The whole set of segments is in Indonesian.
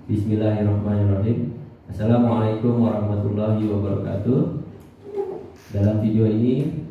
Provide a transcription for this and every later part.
Bismillahirrahmanirrahim. Assalamualaikum warahmatullahi wabarakatuh. Dalam video ini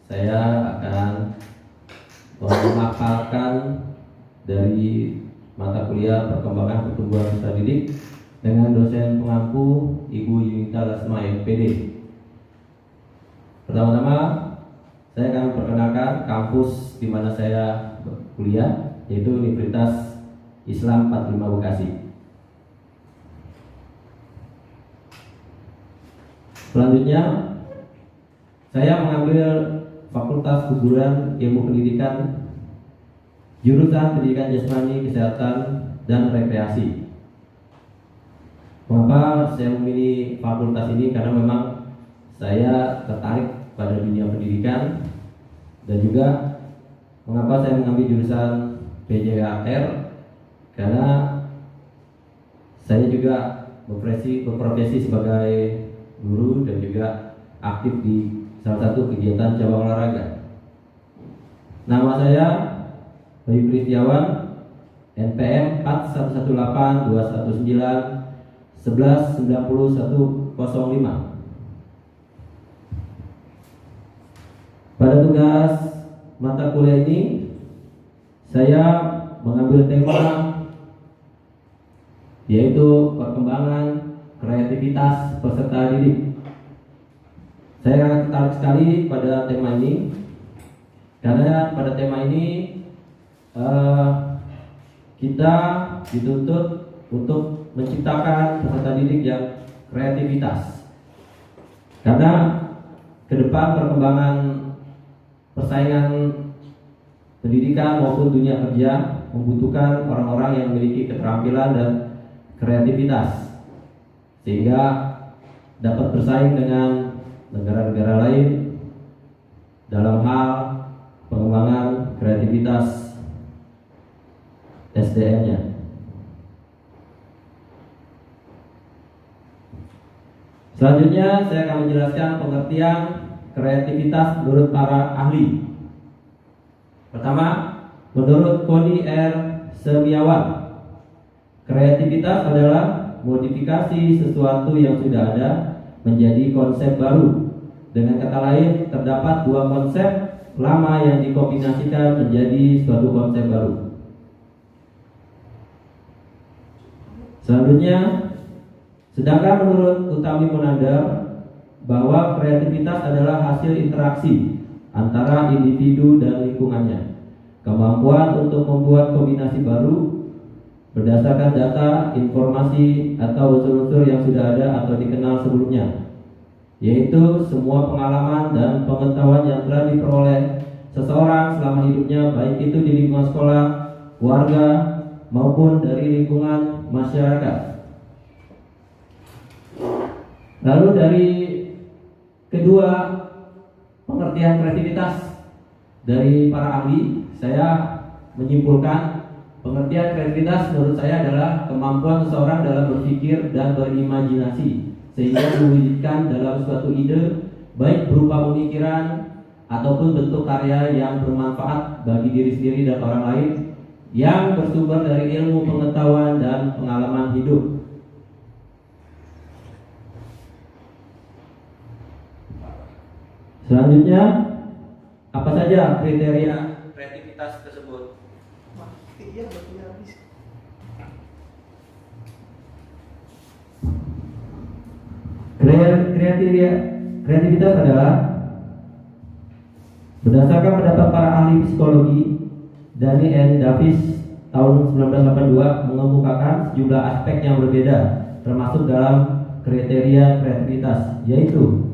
saya akan memaparkan dari mata kuliah perkembangan pertumbuhan peserta didik dengan dosen pengampu Ibu Yunita Lasma MPD. Pertama-tama saya akan perkenalkan kampus di mana saya kuliah, yaitu Universitas Islam 45 Bekasi. Selanjutnya, saya mengambil Fakultas Keguruan Ilmu Pendidikan, jurusan Pendidikan Jasmani, Kesehatan, dan Rekreasi. Mengapa saya memilih fakultas ini? Karena memang saya tertarik pada dunia pendidikan, dan juga mengapa saya mengambil jurusan PJKR? Karena saya juga berprofesi sebagai guru dan juga aktif di salah satu kegiatan cabang olahraga. Nama saya Bayu Kristiawan, NPM 41821911900105. Pada tugas mata kuliah ini saya mengambil tema yaitu perkembangan kreativitas peserta didik. Saya tertarik sekali pada tema ini karena pada tema ini kita dituntut untuk menciptakan peserta didik yang kreativitas. Karena ke depan perkembangan persaingan pendidikan maupun dunia kerja membutuhkan orang-orang yang memiliki keterampilan dan kreativitas, sehingga dapat bersaing dengan negara-negara lain dalam hal pengembangan kreativitas SDM-nya. Selanjutnya saya akan menjelaskan pengertian kreativitas menurut para ahli. Pertama, menurut Koni R. Semiawan, kreativitas adalah modifikasi sesuatu yang sudah ada menjadi konsep baru. Dengan kata lain, terdapat dua konsep lama yang dikombinasikan menjadi suatu konsep baru. Selanjutnya, sedangkan menurut Utami Munandar bahwa kreativitas adalah hasil interaksi antara individu dan lingkungannya. Kemampuan untuk membuat kombinasi baru berdasarkan data, informasi, atau unsur-unsur yang sudah ada atau dikenal sebelumnya, yaitu semua pengalaman dan pengetahuan yang telah diperoleh seseorang selama hidupnya, baik itu di lingkungan sekolah, keluarga, maupun dari lingkungan masyarakat. Lalu dari kedua pengertian kreativitas dari para ahli, saya menyimpulkan pengertian kreativitas menurut saya adalah kemampuan seseorang dalam berpikir dan berimajinasi sehingga mewujudkan dalam suatu ide, baik berupa pemikiran ataupun bentuk karya yang bermanfaat bagi diri sendiri dan orang lain, yang bersumber dari ilmu, pengetahuan, dan pengalaman hidup. Selanjutnya, apa saja kriteria kreativitas tersebut? Kriteria kreativitas adalah berdasarkan pendapat para ahli psikologi. Danny N. Davis tahun 1982 mengemukakan sejumlah aspek yang berbeda termasuk dalam kriteria kreativitas, yaitu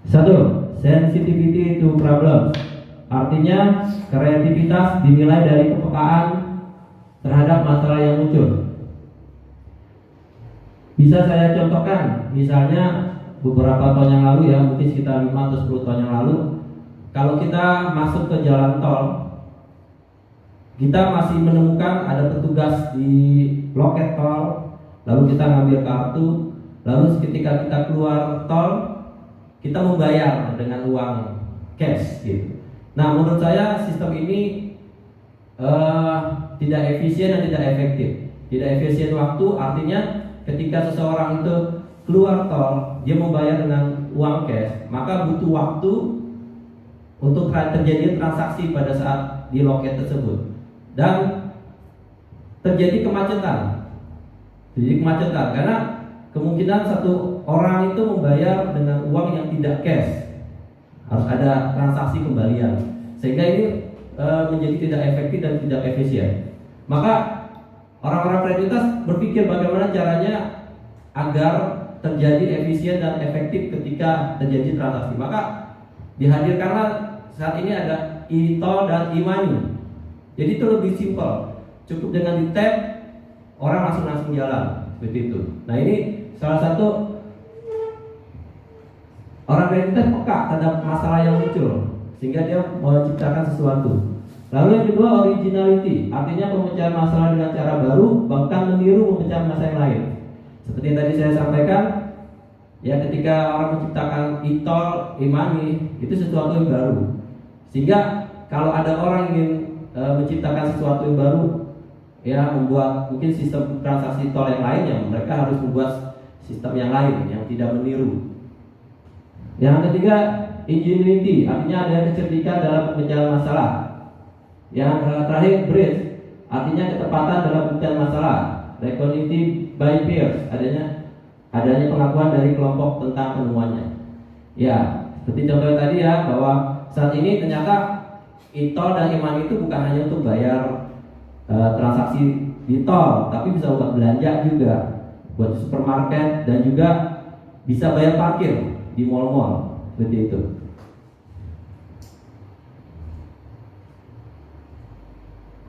1. Sensitivity to problems. Artinya kreativitas dinilai dari kepekaan terhadap masalah yang muncul. Bisa saya contohkan, misalnya beberapa tahun yang lalu, ya mungkin sekitar 5 atau 10 tahun yang lalu, kalau kita masuk ke jalan tol, kita masih menemukan ada petugas di loket tol, lalu kita ngambil kartu, lalu ketika kita keluar tol, kita membayar dengan uang cash gitu. Nah, menurut saya sistem ini tidak efisien dan tidak efektif. Tidak efisien waktu artinya ketika seseorang itu keluar tol, dia membayar dengan uang cash, maka butuh waktu untuk terjadi transaksi pada saat di loket tersebut, dan terjadi kemacetan. Karena kemungkinan satu orang itu membayar dengan uang yang tidak cash, harus ada transaksi kembalian, sehingga ini menjadi tidak efektif dan tidak efisien. Maka orang-orang kreditas berpikir bagaimana caranya agar terjadi efisien dan efektif ketika terjadi transaksi. Maka dihadirkanlah saat ini ada e-tol dan e-money. Jadi itu lebih simpel, cukup dengan di tap, orang langsung jalan seperti itu. Nah, ini salah satu orang kreditas peka terhadap masalah yang muncul, sehingga dia menciptakan sesuatu. Lalu yang kedua, originality, artinya pemecahan masalah dengan cara baru, bahkan meniru pemecahan masalah yang lain. Seperti yang tadi saya sampaikan, ya, ketika orang menciptakan e-tol, e-money, itu sesuatu yang baru. Sehingga kalau ada orang ingin menciptakan sesuatu yang baru, ya, membuat mungkin sistem transaksi tol yang lain, yang mereka harus membuat sistem yang lain yang tidak meniru. Yang ketiga, ingenuity, artinya ada kecerdikan dalam pemecahan masalah. Yang terakhir, bridge, artinya ketepatan dalam pemecahan masalah. Recognitive by peers, adanya pengakuan dari kelompok tentang penemuannya. Ya, seperti contoh tadi ya, bahwa saat ini ternyata e-tol dan e-money itu bukan hanya untuk bayar transaksi di tol, tapi bisa buat belanja juga, buat supermarket, dan juga bisa bayar parkir di mall-mall, seperti itu.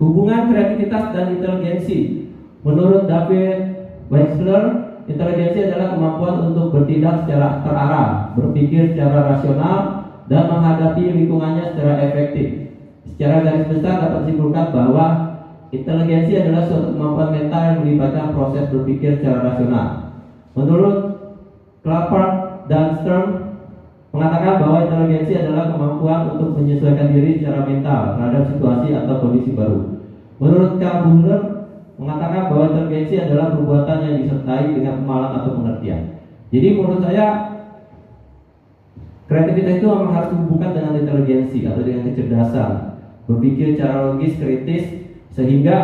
Hubungan kreativitas dan inteligensi. Menurut David Wexler, inteligensi adalah kemampuan untuk bertindak secara terarah, berpikir secara rasional, dan menghadapi lingkungannya secara efektif. Secara garis besar dapat disimpulkan bahwa inteligensi adalah suatu kemampuan mental yang melibatkan proses berpikir secara rasional. Menurut Clapper dan Stern mengatakan bahwa inteligensi adalah kemampuan untuk menyesuaikan diri secara mental terhadap situasi atau kondisi baru. Menurut Karl Buhler mengatakan bahwa inteligensi adalah perbuatan yang disertai dengan pemahaman atau pengertian. Jadi menurut saya, kreativitas itu memang harus dihubungkan dengan inteligensi atau dengan kecerdasan, berpikir secara logis, kritis, sehingga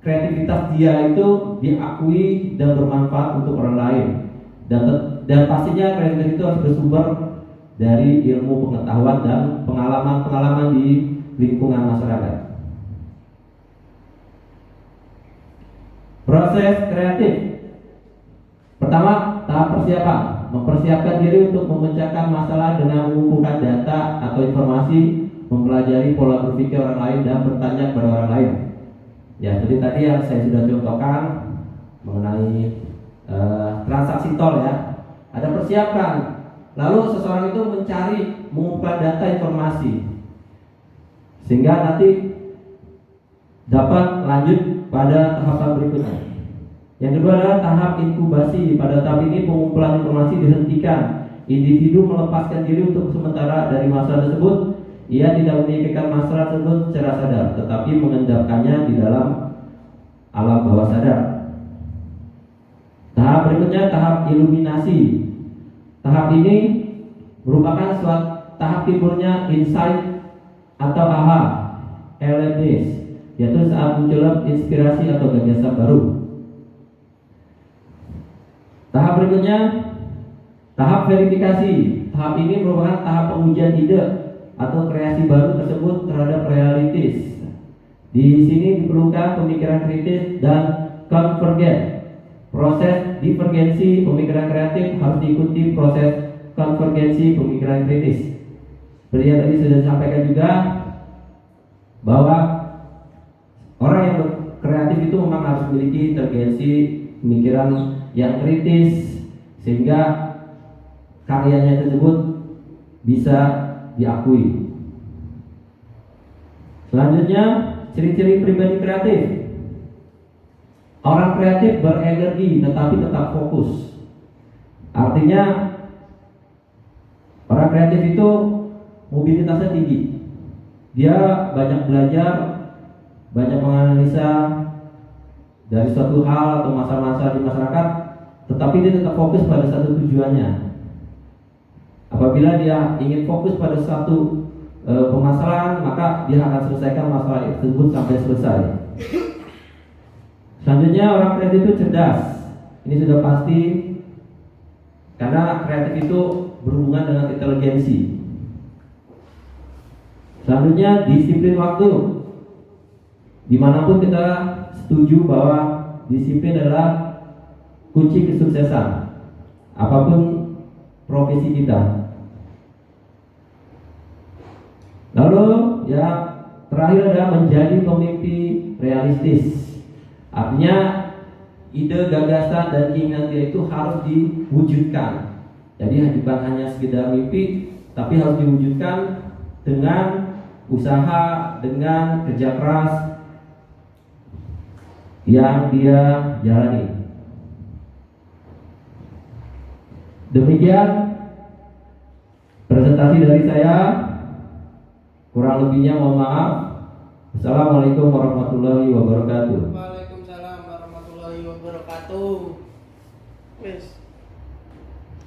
kreativitas dia itu diakui dan bermanfaat untuk orang lain. Dan pastinya kreativitas itu harus bersumber dari ilmu pengetahuan dan pengalaman-pengalaman di lingkungan masyarakat. Proses kreatif. Pertama, tahap persiapan. Mempersiapkan diri untuk memecahkan masalah dengan mengumpulkan data atau informasi, mempelajari pola berpikir orang lain, dan bertanya kepada orang lain. Ya, seperti tadi yang saya sudah contohkan mengenai transaksi tol ya. Ada persiapkan. Lalu seseorang itu mencari, mengumpulkan data informasi, sehingga nanti dapat lanjut pada tahapan berikutnya. Yang kedua adalah tahap inkubasi. Pada tahap ini pengumpulan informasi dihentikan. Individu melepaskan diri untuk sementara dari masalah tersebut. Ia tidak memikirkan masalah tersebut secara sadar, tetapi mengendapkannya di dalam alam bawah sadar. Tahap berikutnya tahap iluminasi. Tahap ini merupakan suatu tahap timbulnya insight atau aha, awareness, yaitu saat munculnya inspirasi atau gagasan baru. Tahap berikutnya tahap verifikasi. Tahap ini merupakan tahap pengujian ide atau kreasi baru tersebut terhadap realitis. Di sini diperlukan pemikiran kritis dan konvergen. Proses divergensi pemikiran kreatif harus diikuti proses konvergensi pemikiran kritis. Seperti yang tadi sudah disampaikan juga, bahwa orang yang kreatif itu memang harus memiliki inteligensi pemikiran yang kritis, sehingga karyanya tersebut bisa diakui. Selanjutnya, ciri-ciri pribadi kreatif. Orang kreatif berenergi tetapi tetap fokus. Artinya orang kreatif itu mobilitasnya tinggi. Dia banyak belajar, banyak menganalisa, dari suatu hal atau masa-masa di masyarakat, tetapi dia tetap fokus pada satu tujuannya. Apabila dia ingin fokus pada satu permasalahan, maka dia akan selesaikan masalah tersebut sampai selesai. Selanjutnya, orang kreatif itu cerdas. Ini sudah pasti, karena kreatif itu berhubungan dengan inteligensi. Selanjutnya, disiplin waktu. Dimanapun kita setuju bahwa disiplin adalah kunci kesuksesan, apapun profesi kita. Lalu yang terakhir adalah menjadi pemimpi realistis. Artinya ide, gagasan, dan keinginan dia itu harus diwujudkan. Jadi bukan hanya sekedar mimpi, tapi harus diwujudkan dengan usaha, dengan kerja keras yang dia jalani. Demikian presentasi dari saya. Kurang lebihnya mohon maaf. Assalamualaikum warahmatullahi wabarakatuh. Waalaikumsalam warahmatullahi wabarakatuh. Wes.